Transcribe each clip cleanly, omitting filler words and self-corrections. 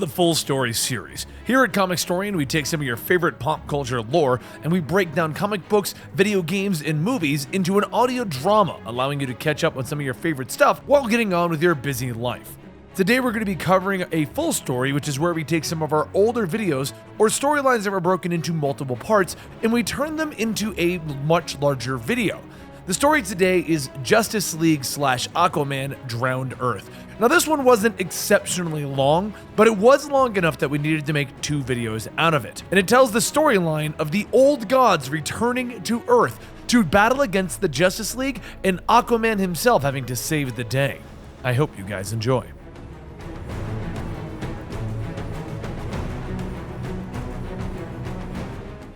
the Full Story series. Here at Comicstorian, we take some of your favorite pop culture lore and we break down comic books, video games, and movies into an audio drama, allowing you to catch up on some of your favorite stuff while getting on with your busy life. Today we're going to be covering a full story, which is where we take some of our older videos or storylines that were broken into multiple parts and we turn them into a much larger video. The story today is Justice League / Aquaman Drowned Earth. Now this one wasn't exceptionally long, but it was long enough that we needed to make 2 videos out of it. And it tells the storyline of the old gods returning to Earth to battle against the Justice League and Aquaman himself having to save the day. I hope you guys enjoy.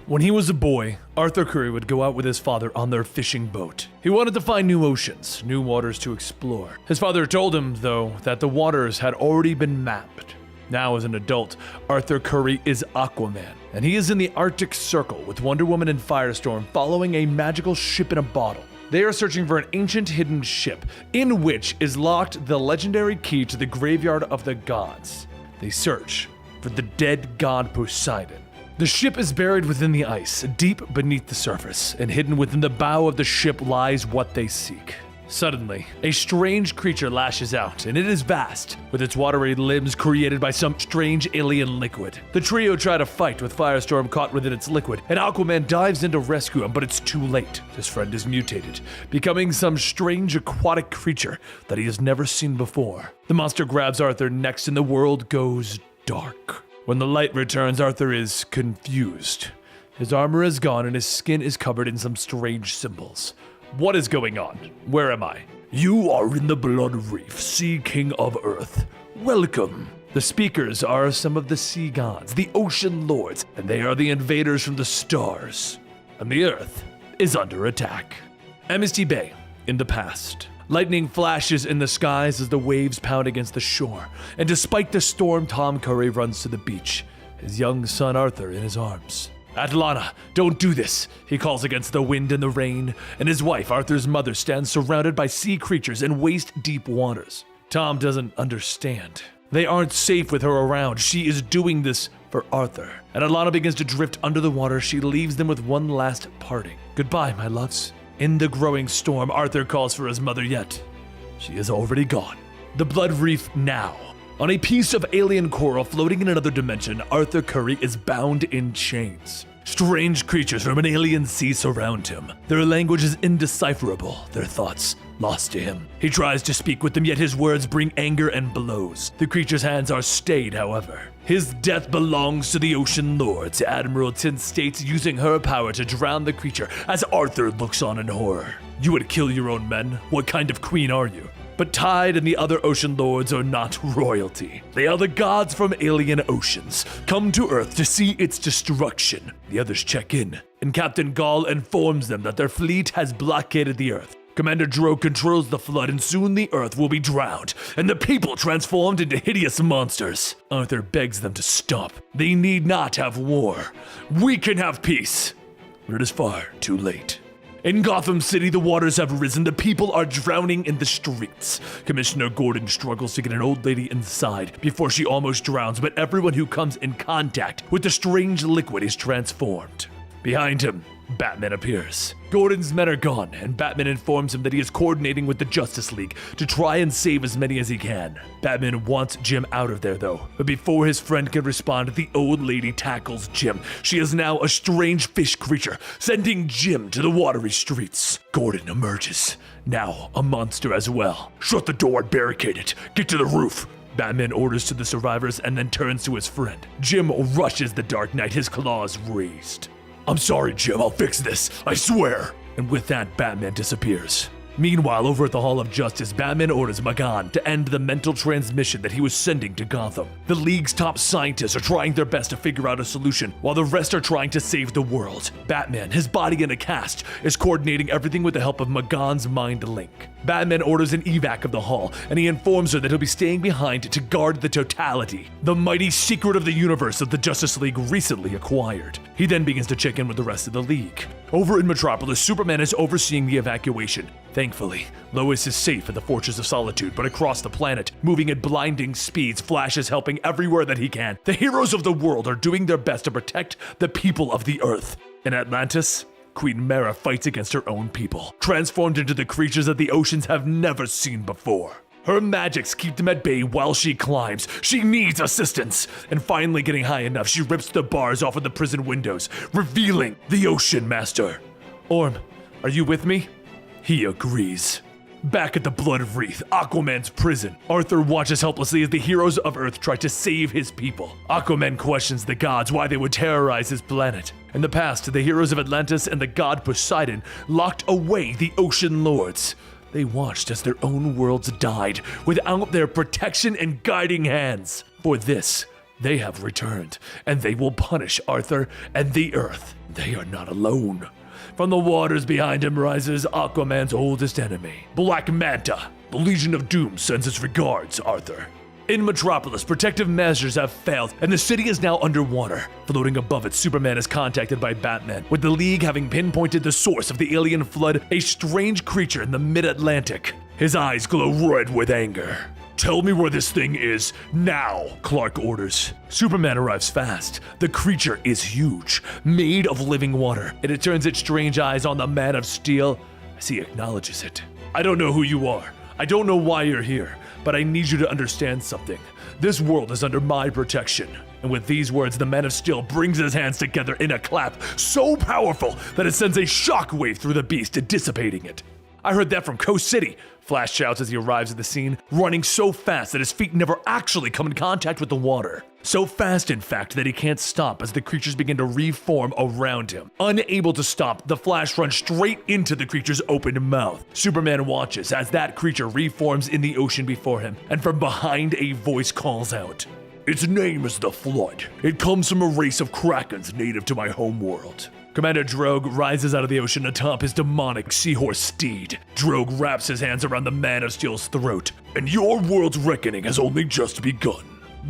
When he was a boy, Arthur Curry would go out with his father on their fishing boat. He wanted to find new oceans, new waters to explore. His father told him, though, that the waters had already been mapped. Now, as an adult, Arthur Curry is Aquaman, and he is in the Arctic Circle with Wonder Woman and Firestorm following a magical ship in a bottle. They are searching for an ancient hidden ship, in which is locked the legendary key to the graveyard of the gods. They search for the dead god Poseidon. The ship is buried within the ice, deep beneath the surface, and hidden within the bow of the ship lies what they seek. Suddenly, a strange creature lashes out, and it is vast, with its watery limbs created by some strange alien liquid. The trio try to fight with Firestorm caught within its liquid, and Aquaman dives in to rescue him, but it's too late. His friend is mutated, becoming some strange aquatic creature that he has never seen before. The monster grabs Arthur next, and the world goes dark. When the light returns, Arthur is confused. His armor is gone and his skin is covered in some strange symbols. What is going on? Where am I? You are in the Blood Reef, Sea King of Earth. Welcome. The speakers are some of the sea gods, the ocean lords, and they are the invaders from the stars. And the Earth is under attack. Amnesty Bay, in the past. Lightning flashes in the skies as the waves pound against the shore, and despite the storm, Tom Curry runs to the beach, his young son Arthur in his arms. Atlanta, don't do this, he calls against the wind and the rain, and his wife, Arthur's mother, stands surrounded by sea creatures in waist-deep waters. Tom doesn't understand. They aren't safe with her around. She is doing this for Arthur. And Atlanta begins to drift under the water. She leaves them with one last parting. Goodbye, my loves. In the growing storm, Arthur calls for his mother, yet she is already gone. The Blood Reef now. On a piece of alien coral floating in another dimension, Arthur Curry is bound in chains. Strange creatures from an alien sea surround him. Their language is indecipherable, their thoughts lost to him. He tries to speak with them, yet his words bring anger and blows. The creature's hands are stayed, however. His death belongs to the Ocean Lords, Admiral Tin states, using her power to drown the creature as Arthur looks on in horror. You would kill your own men? What kind of queen are you? But Tide and the other Ocean Lords are not royalty. They are the gods from alien oceans, come to Earth to see its destruction. The others check in, and Captain Gall informs them that their fleet has blockaded the Earth. Commander Drogue controls the flood, and soon the Earth will be drowned, and the people transformed into hideous monsters. Arthur begs them to stop. They need not have war. We can have peace. But it is far too late. In Gotham City, the waters have risen. The people are drowning in the streets. Commissioner Gordon struggles to get an old lady inside before she almost drowns, but everyone who comes in contact with the strange liquid is transformed. Behind him, Batman appears. Gordon's men are gone, and Batman informs him that he is coordinating with the Justice League to try and save as many as he can. Batman wants Jim out of there, though. But before his friend can respond, the old lady tackles Jim. She is now a strange fish creature, sending Jim to the watery streets. Gordon emerges, now a monster as well. Shut the door and barricade it. Get to the roof. Batman orders to the survivors and then turns to his friend. Jim rushes the Dark Knight, his claws raised. I'm sorry, Jim, I'll fix this, I swear. And with that, Batman disappears. Meanwhile, over at the Hall of Justice, Batman orders Magan to end the mental transmission that he was sending to Gotham. The League's top scientists are trying their best to figure out a solution, while the rest are trying to save the world. Batman, his body in a cast, is coordinating everything with the help of Magan's mind link. Batman orders an evac of the Hall, and he informs her that he'll be staying behind to guard the totality, the mighty secret of the universe that the Justice League recently acquired. He then begins to check in with the rest of the League. Over in Metropolis, Superman is overseeing the evacuation. Thankfully, Lois is safe at the Fortress of Solitude, but across the planet, moving at blinding speeds, Flash is helping everywhere that he can. The heroes of the world are doing their best to protect the people of the Earth. In Atlantis, Queen Mera fights against her own people, transformed into the creatures that the oceans have never seen before. Her magics keep them at bay while she climbs. She needs assistance. And finally getting high enough, she rips the bars off of the prison windows, revealing the Ocean Master. Orm, are you with me? He agrees. Back at the Blood Wreath, Aquaman's prison, Arthur watches helplessly as the heroes of Earth try to save his people. Aquaman questions the gods why they would terrorize his planet. In the past, the heroes of Atlantis and the god Poseidon locked away the Ocean Lords. They watched as their own worlds died without their protection and guiding hands. For this, they have returned, and they will punish Arthur and the Earth. They are not alone. From the waters behind him rises Aquaman's oldest enemy, Black Manta. The Legion of Doom sends its regards, Arthur. In Metropolis, protective measures have failed, and the city is now underwater. Floating above it, Superman is contacted by Batman, with the League having pinpointed the source of the alien flood, a strange creature in the mid-Atlantic. His eyes glow red with anger. Tell me where this thing is, now, Clark orders. Superman arrives fast. The creature is huge, made of living water, and it turns its strange eyes on the Man of Steel as he acknowledges it. I don't know who you are. I don't know why you're here, but I need you to understand something. This world is under my protection. And with these words, the Man of Steel brings his hands together in a clap so powerful that it sends a shockwave through the beast, dissipating it. I heard that from Coast City, Flash shouts as he arrives at the scene, running so fast that his feet never actually come in contact with the water. So fast, in fact, that he can't stop as the creatures begin to reform around him. Unable to stop, the Flash runs straight into the creature's open mouth. Superman watches as that creature reforms in the ocean before him, and from behind a voice calls out, "Its name is the Flood. It comes from a race of krakens native to my homeworld." Commander Drogue rises out of the ocean atop his demonic seahorse steed. Drogue wraps his hands around the Man of Steel's throat, and your world's reckoning has only just begun.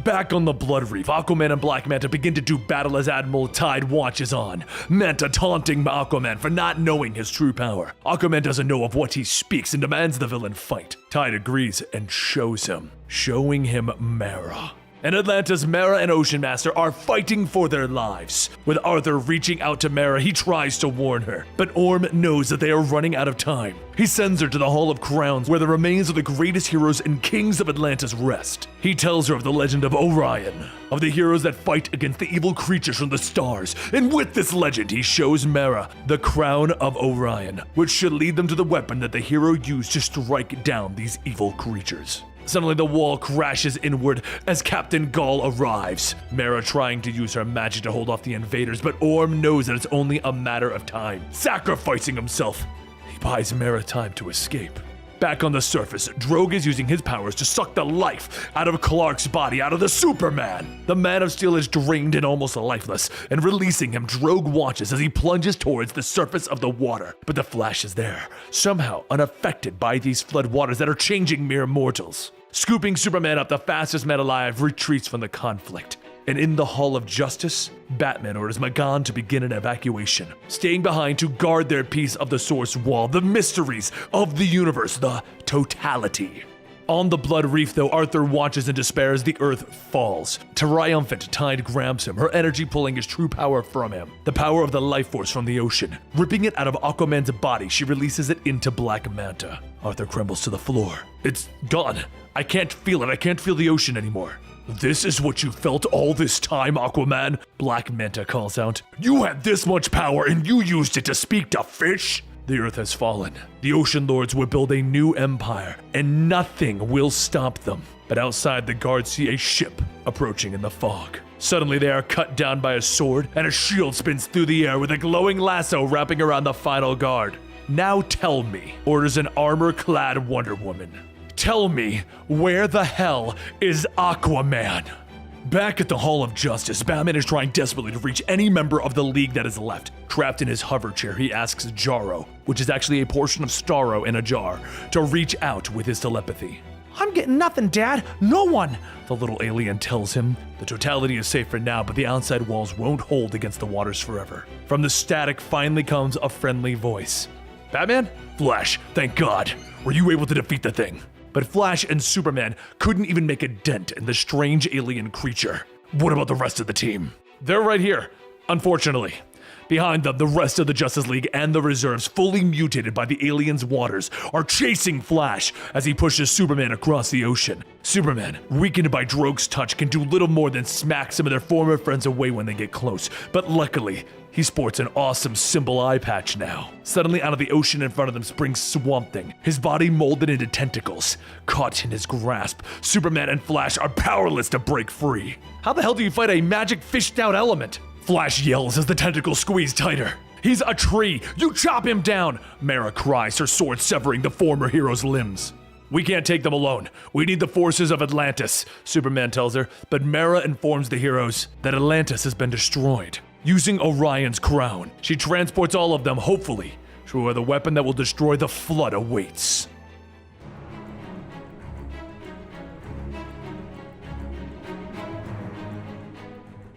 Back on the Blood Reef, Aquaman and Black Manta begin to do battle as Admiral Tide watches on. Manta taunting Aquaman for not knowing his true power. Aquaman doesn't know of what he speaks and demands the villain fight. Tide agrees and shows him, showing him Mera. In Atlantis, Mera and Ocean Master are fighting for their lives. With Arthur reaching out to Mera, he tries to warn her, but Orm knows that they are running out of time. He sends her to the Hall of Crowns, where the remains of the greatest heroes and kings of Atlantis rest. He tells her of the legend of Orion, of the heroes that fight against the evil creatures from the stars, and with this legend, he shows Mera the crown of Orion, which should lead them to the weapon that the hero used to strike down these evil creatures. Suddenly the wall crashes inward as Captain Gaul arrives. Mera trying to use her magic to hold off the invaders, but Orm knows that it's only a matter of time. Sacrificing himself, he buys Mera time to escape. Back on the surface, Drogue is using his powers to suck the life out of Clark's body, out of the Superman. The Man of Steel is drained and almost lifeless, and releasing him, Drogue watches as he plunges towards the surface of the water. But the Flash is there, somehow unaffected by these flood waters that are changing mere mortals. Scooping Superman up, the fastest man alive retreats from the conflict. And in the Hall of Justice, Batman orders Magan to begin an evacuation, staying behind to guard their piece of the source wall, the mysteries of the universe, the totality. On the Blood Reef, though, Arthur watches in despair as the Earth falls. Triumphant, Tide grabs him, her energy pulling his true power from him, the power of the life force from the ocean. Ripping it out of Aquaman's body, she releases it into Black Manta. Arthur crumbles to the floor. It's gone. I can't feel it. I can't feel the ocean anymore. This is what you felt all this time, Aquaman? Black Manta calls out. You had this much power and you used it to speak to fish? The Earth has fallen. The Ocean Lords will build a new empire, and nothing will stop them. But outside, the guards see a ship approaching in the fog. Suddenly, they are cut down by a sword, and a shield spins through the air with a glowing lasso wrapping around the final guard. Now tell me, orders an armor-clad Wonder Woman. Tell me, where the hell is Aquaman? Back at the Hall of Justice, Batman is trying desperately to reach any member of the League that is left. Trapped in his hover chair, he asks Jarro, which is actually a portion of Starro in a jar, to reach out with his telepathy. I'm getting nothing, Dad. No one. The little alien tells him the totality is safe for now, but the outside walls won't hold against the waters forever. From the static finally comes a friendly voice. Batman? Flash, thank God. Were you able to defeat the thing? But Flash and Superman couldn't even make a dent in the strange alien creature. What about the rest of the team? They're right here, unfortunately. Behind them, the rest of the Justice League and the reserves, fully mutated by the alien's waters, are chasing Flash as he pushes Superman across the ocean. Superman, weakened by Drogue's touch, can do little more than smack some of their former friends away when they get close. But luckily, he sports an awesome symbol eye patch now. Suddenly out of the ocean in front of them springs Swamp Thing, his body molded into tentacles. Caught in his grasp, Superman and Flash are powerless to break free. How the hell do you fight a magic fished out element? Flash yells as the tentacles squeeze tighter. He's a tree! You chop him down! Mera cries, her sword severing the former hero's limbs. We can't take them alone. We need the forces of Atlantis, Superman tells her, but Mera informs the heroes that Atlantis has been destroyed. Using Orion's crown, she transports all of them, hopefully, to where the weapon that will destroy the Flood awaits.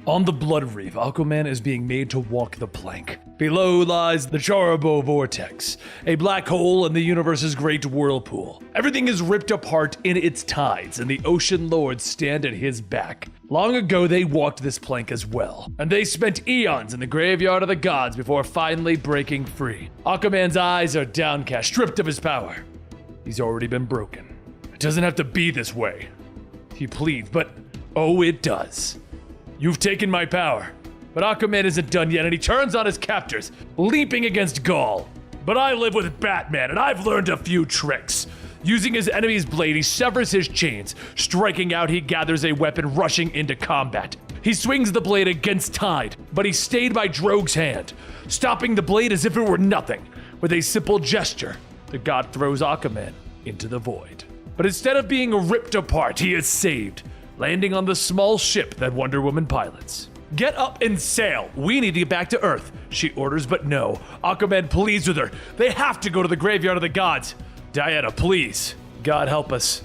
On the Blood Reef, Aquaman is being made to walk the plank. Below lies the Charabo Vortex, a black hole in the universe's great whirlpool. Everything is ripped apart in its tides, and the ocean lords stand at his back. Long ago, they walked this plank as well, and they spent eons in the graveyard of the gods before finally breaking free. Aquaman's eyes are downcast, stripped of his power. He's already been broken. It doesn't have to be this way, he pleads, but oh, it does. You've taken my power. But Aquaman isn't done yet, and he turns on his captors, leaping against Gaul. But I live with Batman, and I've learned a few tricks. Using his enemy's blade, he severs his chains. Striking out, he gathers a weapon, rushing into combat. He swings the blade against Tide, but he's stayed by Drogue's hand, stopping the blade as if it were nothing. With a simple gesture, the god throws Aquaman into the void. But instead of being ripped apart, he is saved, landing on the small ship that Wonder Woman pilots. Get up and sail. We need to get back to Earth, she orders, but no. Aquaman pleads with her. They have to go to the graveyard of the gods. Diana, please. God help us.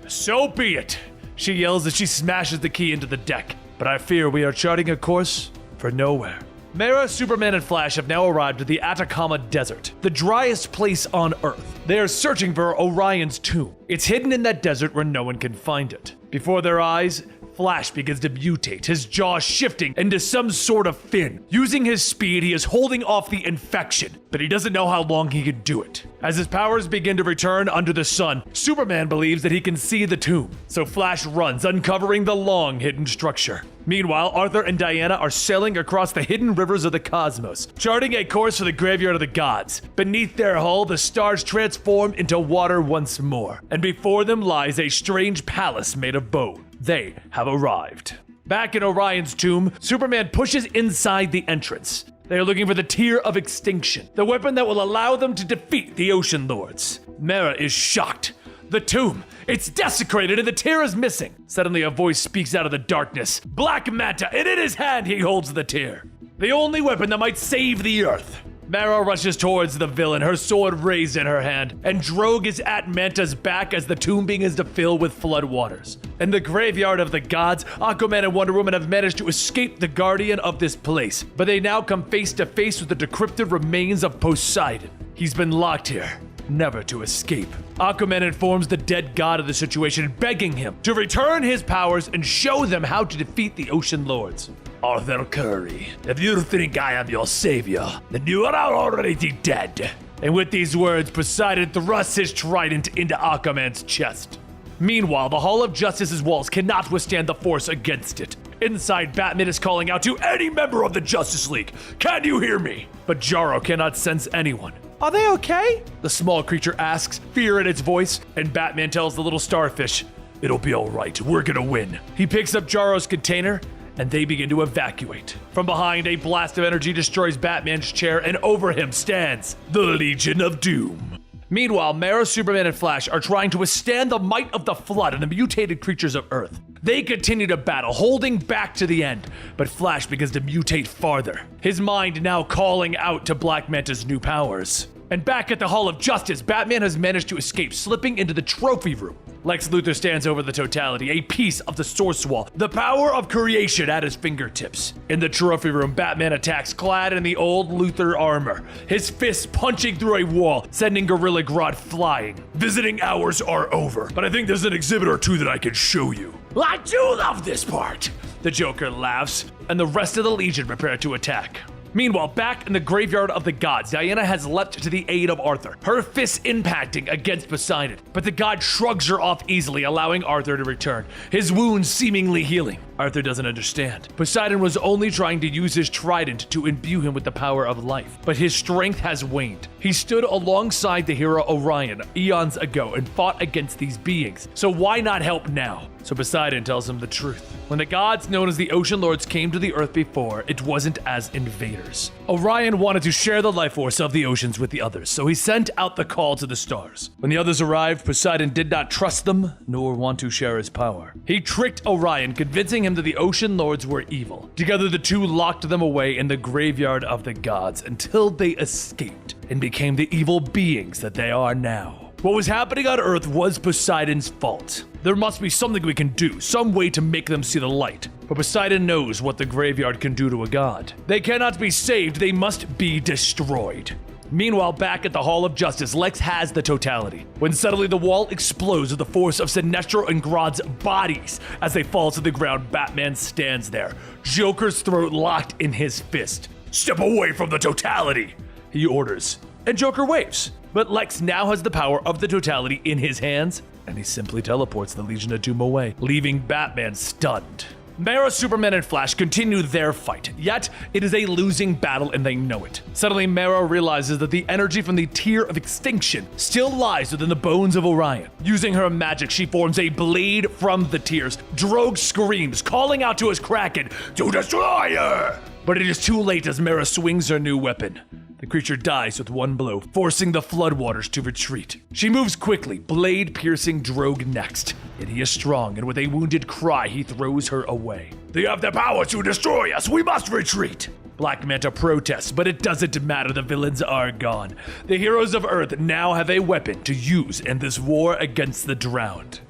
So be it, she yells as she smashes the key into the deck. But I fear we are charting a course for nowhere. Mera, Superman, and Flash have now arrived at the Atacama Desert, the driest place on Earth. They are searching for Orion's tomb. It's hidden in that desert where no one can find it. Before their eyes, Flash begins to mutate, his jaw shifting into some sort of fin. Using his speed, he is holding off the infection, but he doesn't know how long he can do it. As his powers begin to return under the sun, Superman believes that he can see the tomb, so Flash runs, uncovering the long hidden structure. Meanwhile, Arthur and Diana are sailing across the hidden rivers of the cosmos, charting a course for the graveyard of the gods. Beneath their hull, the stars transform into water once more, and before them lies a strange palace made of bone. They have arrived. Back in Orion's tomb, Superman pushes inside the entrance. They are looking for the Tear of Extinction, the weapon that will allow them to defeat the Ocean Lords. Mera is shocked. The tomb, it's desecrated and the tear is missing. Suddenly a voice speaks out of the darkness. Black Manta, and in his hand he holds the tear. The only weapon that might save the Earth. Mera rushes towards the villain, her sword raised in her hand, and Drogue is at Manta's back as the tomb begins to fill with flood waters. In the graveyard of the gods, Aquaman and Wonder Woman have managed to escape the guardian of this place, but they now come face to face with the decrypted remains of Poseidon. He's been locked here, never to escape. Aquaman informs the dead god of the situation, begging him to return his powers and show them how to defeat the Ocean Lords. Arthur Curry, if you think I am your savior, then you are already dead. And with these words, Poseidon thrusts his trident into Aquaman's chest. Meanwhile, the Hall of Justice's walls cannot withstand the force against it. Inside, Batman is calling out to any member of the Justice League. Can you hear me? But Jarro cannot sense anyone. Are they okay? The small creature asks, fear in its voice, and Batman tells the little starfish, it'll be all right, we're gonna win. He picks up Jarro's container, and they begin to evacuate. From behind, a blast of energy destroys Batman's chair, and over him stands the Legion of Doom. Meanwhile, Mera, Superman, and Flash are trying to withstand the might of the Flood and the mutated creatures of Earth. They continue to battle, holding back to the end, but Flash begins to mutate farther, his mind now calling out to Black Manta's new powers. And back at the Hall of Justice, Batman has managed to escape, slipping into the trophy room. Lex Luthor stands over the totality, a piece of the source wall, the power of creation at his fingertips. In the trophy room, Batman attacks clad in the old Luthor armor, his fists punching through a wall, sending Gorilla Grodd flying. Visiting hours are over, but I think there's an exhibit or two that I can show you. I do love this part! The Joker laughs, and the rest of the Legion prepare to attack. Meanwhile, back in the graveyard of the gods, Diana has leapt to the aid of Arthur, her fists impacting against Poseidon. But the god shrugs her off easily, allowing Arthur to return, his wounds seemingly healing. Arthur doesn't understand. Poseidon was only trying to use his trident to imbue him with the power of life, but his strength has waned. He stood alongside the hero Orion eons ago and fought against these beings, so why not help now? So Poseidon tells him the truth. When the gods known as the Ocean Lords came to the Earth before, it wasn't as invaders. Orion wanted to share the life force of the oceans with the others, so he sent out the call to the stars. When the others arrived, Poseidon did not trust them, nor want to share his power. He tricked Orion, convincing him that the Ocean Lords were evil. Together, the two locked them away in the graveyard of the gods until they escaped and became the evil beings that they are now. What was happening on Earth was Poseidon's fault. There must be something we can do, some way to make them see the light. But Poseidon knows what the graveyard can do to a god. They cannot be saved, they must be destroyed. Meanwhile, back at the Hall of Justice, Lex has the totality, when suddenly the wall explodes with the force of Sinestro and Grodd's bodies. As they fall to the ground, Batman stands there, Joker's throat locked in his fist. "Step away from the totality," he orders, and Joker waves. But Lex now has the power of the totality in his hands, and he simply teleports the Legion of Doom away, leaving Batman stunned. Mera, Superman, and Flash continue their fight, yet it is a losing battle and they know it. Suddenly, Mera realizes that the energy from the Tear of Extinction still lies within the bones of Orion. Using her magic, she forms a blade from the tears. Drogue screams, calling out to his Kraken to destroy her! But it is too late as Mera swings her new weapon. The creature dies with one blow, forcing the floodwaters to retreat. She moves quickly, blade piercing Drogue next. Yet he is strong, and with a wounded cry, he throws her away. "They have the power to destroy us, we must retreat!" Black Manta protests, but it doesn't matter, the villains are gone. The heroes of Earth now have a weapon to use in this war against the drowned.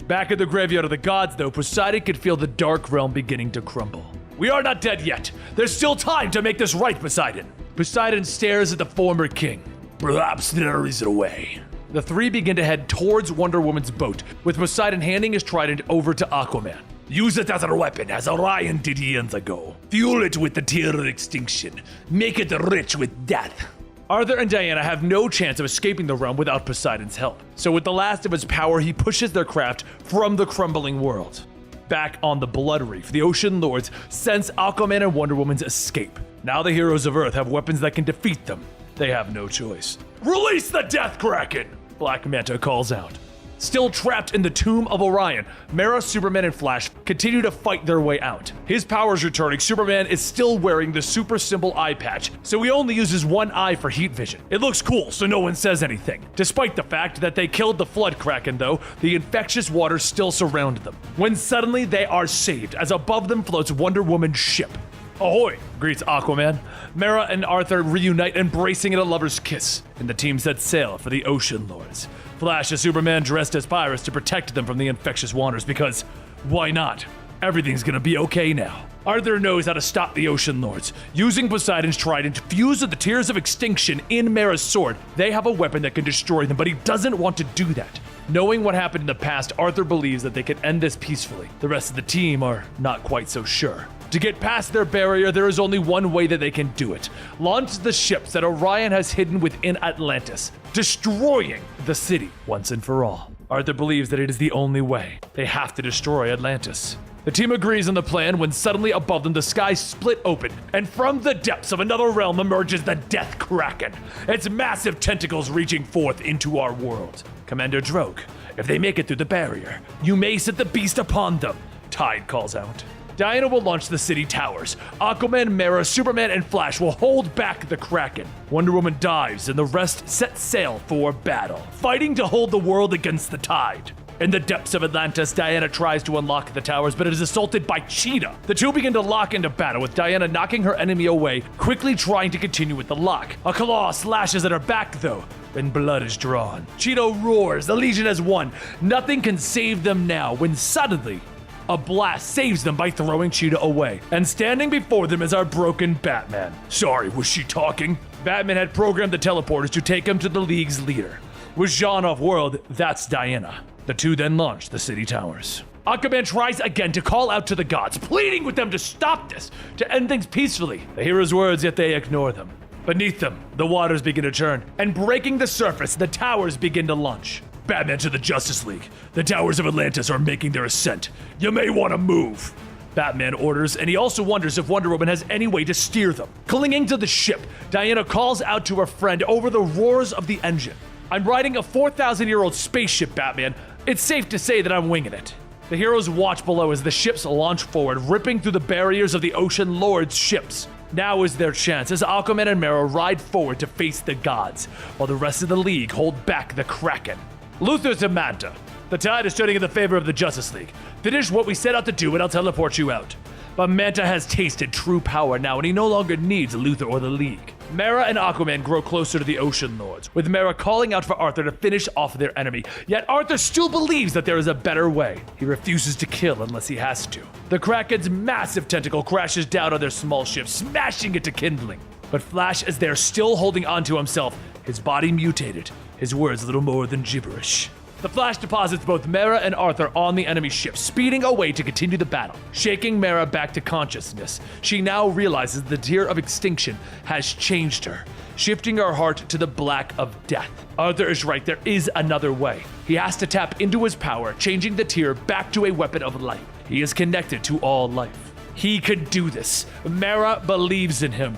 Back at the graveyard of the gods, though, Poseidon could feel the dark realm beginning to crumble. "We are not dead yet. There's still time to make this right, Poseidon." Poseidon stares at the former king. "Perhaps there is a way." The three begin to head towards Wonder Woman's boat, with Poseidon handing his trident over to Aquaman. "Use it as a weapon, as Orion did eons ago. Fuel it with the Tear of Extinction. Make it rich with death." Arthur and Diana have no chance of escaping the realm without Poseidon's help. So with the last of his power, he pushes their craft from the crumbling world. Back on the Blood Reef, the Ocean Lords sense Aquaman and Wonder Woman's escape. Now the heroes of Earth have weapons that can defeat them. They have no choice. "Release the Death Kraken!" Black Manta calls out. Still trapped in the tomb of Orion, Mera, Superman, and Flash continue to fight their way out. His powers returning, Superman is still wearing the super simple eye patch, so he only uses one eye for heat vision. It looks cool, so no one says anything. Despite the fact that they killed the Flood Kraken, though, the infectious waters still surround them. When suddenly they are saved, as above them floats Wonder Woman's ship. "Ahoy!" greets Aquaman. Mera and Arthur reunite, embracing in a lover's kiss, and the team sets sail for the Ocean Lords. Flash is Superman dressed as pirates to protect them from the infectious waters because, why not? Everything's gonna be okay now. Arthur knows how to stop the Ocean Lords. Using Poseidon's trident fused with the Tears of Extinction in Mera's sword, they have a weapon that can destroy them, but he doesn't want to do that. Knowing what happened in the past, Arthur believes that they can end this peacefully. The rest of the team are not quite so sure. To get past their barrier, there is only one way that they can do it. Launch the ships that Orion has hidden within Atlantis, destroying the city once and for all. Arthur believes that it is the only way. They have to destroy Atlantis. The team agrees on the plan when suddenly above them the sky split open, and from the depths of another realm emerges the Death Kraken, its massive tentacles reaching forth into our world. Commander Drogue, if they make it through the barrier, you may set the beast upon them, Tide calls out. Diana will launch the city towers. Aquaman, Mera, Superman, and Flash will hold back the Kraken. Wonder Woman dives, and the rest set sail for battle, fighting to hold the world against the tide. In the depths of Atlantis, Diana tries to unlock the towers, but is assaulted by Cheetah. The two begin to lock into battle, with Diana knocking her enemy away, quickly trying to continue with the lock. A claw slashes at her back, though, and blood is drawn. Cheetah roars, the Legion has won. Nothing can save them now, when suddenly, a blast saves them by throwing Cheetah away. And standing before them is our broken Batman. Sorry, was she talking? Batman had programmed the teleporters to take him to the League's leader. With Jean off-world, that's Diana. The two then launch the city towers. Aquaman tries again to call out to the gods, pleading with them to stop this, to end things peacefully. They hear his words, yet they ignore them. Beneath them, the waters begin to turn, and breaking the surface, the towers begin to launch. Batman to the Justice League. The towers of Atlantis are making their ascent. You may want to move. Batman orders, and he also wonders if Wonder Woman has any way to steer them. Clinging to the ship, Diana calls out to her friend over the roars of the engine. I'm riding a 4,000-year-old spaceship, Batman. It's safe to say that I'm winging it. The heroes watch below as the ships launch forward, ripping through the barriers of the Ocean Lord's ships. Now is their chance as Aquaman and Mera ride forward to face the gods, while the rest of the League hold back the Kraken. Luthor to Manta. The tide is turning in the favor of the Justice League. Finish what we set out to do and I'll teleport you out. But Manta has tasted true power now and he no longer needs Luthor or the League. Mera and Aquaman grow closer to the Ocean Lords, with Mera calling out for Arthur to finish off their enemy. Yet Arthur still believes that there is a better way. He refuses to kill unless he has to. The Kraken's massive tentacle crashes down on their small ship, smashing it to kindling. But Flash is there still holding onto himself, his body mutated, his words little more than gibberish. The Flash deposits both Mera and Arthur on the enemy ship, speeding away to continue the battle. Shaking Mera back to consciousness, she now realizes the tear of extinction has changed her, shifting her heart to the black of death. Arthur is right, there is another way. He has to tap into his power, changing the tear back to a weapon of life. He is connected to all life. He can do this. Mera believes in him.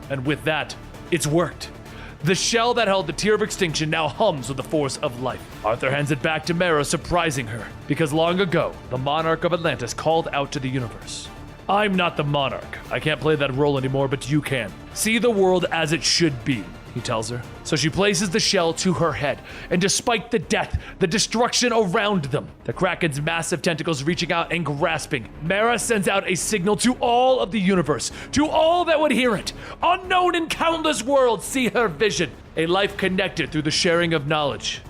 And with that, it's worked. The shell that held the tear of extinction now hums with the force of life. Arthur hands it back to Mera, surprising her, because long ago, the monarch of Atlantis called out to the universe. I'm not the monarch. I can't play that role anymore, but you can. See the world as it should be, he tells her. So she places the shell to her head, and despite the death, the destruction around them, the Kraken's massive tentacles reaching out and grasping, Mera sends out a signal to all of the universe, to all that would hear it. Unknown in countless worlds see her vision, a life connected through the sharing of knowledge,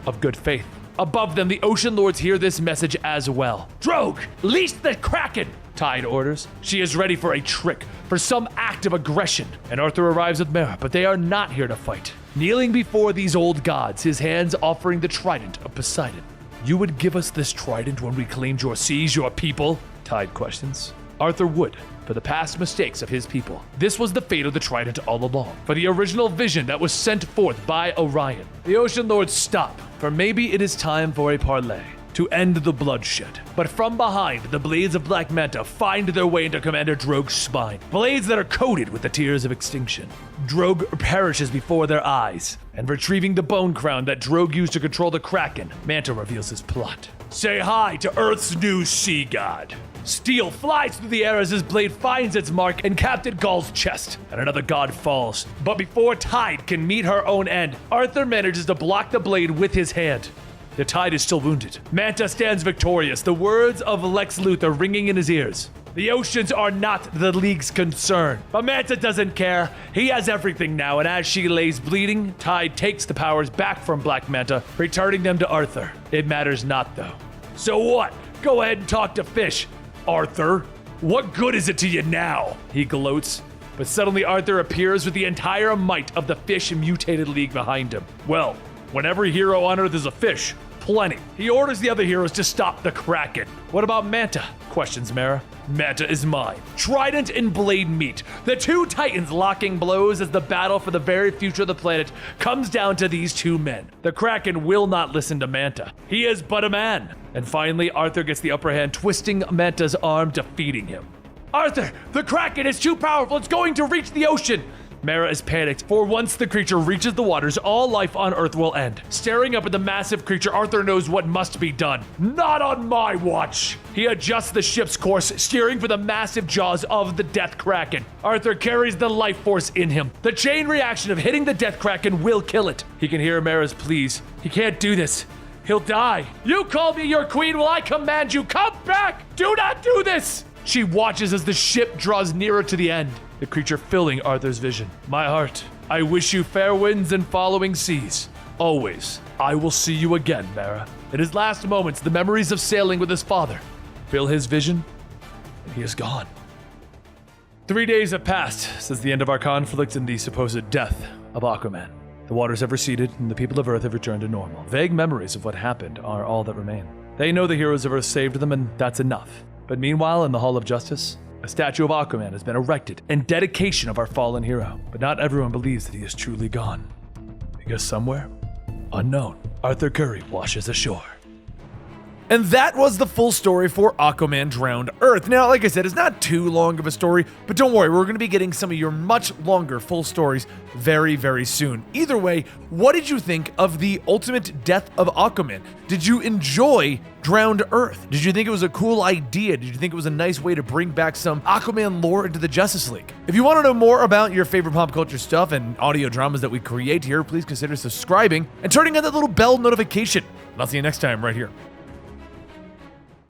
of good faith. Above them, the Ocean Lords hear this message as well. Drogue, leash the Kraken! Tide orders. She is ready for a trick, for some act of aggression. And Arthur arrives with Mera, but they are not here to fight. Kneeling before these old gods, his hands offering the trident of Poseidon. You would give us this trident when we claimed your seas, your people? Tide questions. Arthur would, for the past mistakes of his people. This was the fate of the trident all along, for the original vision that was sent forth by Orion. The Ocean Lords stop, for maybe it is time for a parley, to end the bloodshed. But from behind, the blades of Black Manta find their way into Commander Drogue's spine, blades that are coated with the tears of extinction. Drogue perishes before their eyes, and retrieving the bone crown that Drogue used to control the Kraken, Manta reveals his plot. Say hi to Earth's new sea god. Steel flies through the air as his blade finds its mark in Captain Gull's chest, and another god falls. But before Tide can meet her own end, Arthur manages to block the blade with his hand. The Tide is still wounded. Manta stands victorious, the words of Lex Luthor ringing in his ears. The oceans are not the League's concern. But Manta doesn't care. He has everything now, and as she lays bleeding, Tide takes the powers back from Black Manta, returning them to Arthur. It matters not, though. So what? Go ahead and talk to Fish. Arthur, what good is it to you now? He gloats. But suddenly Arthur appears with the entire might of the Fish mutated League behind him. Well, when every hero on Earth is a fish, plenty. He orders the other heroes to stop the Kraken. What about Manta? Questions Mera. Manta is mine. Trident and blade meet. The two titans locking blows as the battle for the very future of the planet comes down to these two men. The Kraken will not listen to Manta. He is but a man. And finally, Arthur gets the upper hand, twisting Manta's arm, defeating him. Arthur, the Kraken is too powerful. It's going to reach the ocean. Mera is panicked, for once the creature reaches the waters, all life on Earth will end. Staring up at the massive creature, Arthur knows what must be done. Not on my watch! He adjusts the ship's course, steering for the massive jaws of the Death Kraken. Arthur carries the life force in him. The chain reaction of hitting the Death Kraken will kill it. He can hear Mera's pleas. He can't do this. He'll die. You call me your queen. Will I command you? Come back. Do not do this. She watches as the ship draws nearer to the end, the creature filling Arthur's vision. My heart, I wish you fair winds and following seas. Always, I will see you again, Mera. In his last moments, the memories of sailing with his father fill his vision, and he is gone. 3 days have passed since the end of our conflict and the supposed death of Aquaman. The waters have receded, and the people of Earth have returned to normal. Vague memories of what happened are all that remain. They know the heroes of Earth saved them, and that's enough. But meanwhile, in the Hall of Justice, a statue of Aquaman has been erected in dedication of our fallen hero. But not everyone believes that he is truly gone. Because somewhere, unknown, Arthur Curry washes ashore. And that was the full story for Aquaman Drowned Earth. Now, like I said, it's not too long of a story, but don't worry, we're going to be getting some of your much longer full stories very, very soon. Either way, what did you think of the ultimate death of Aquaman? Did you enjoy Drowned Earth? Did you think it was a cool idea? Did you think it was a nice way to bring back some Aquaman lore into the Justice League? If you want to know more about your favorite pop culture stuff and audio dramas that we create here, please consider subscribing and turning on that little bell notification. And I'll see you next time right here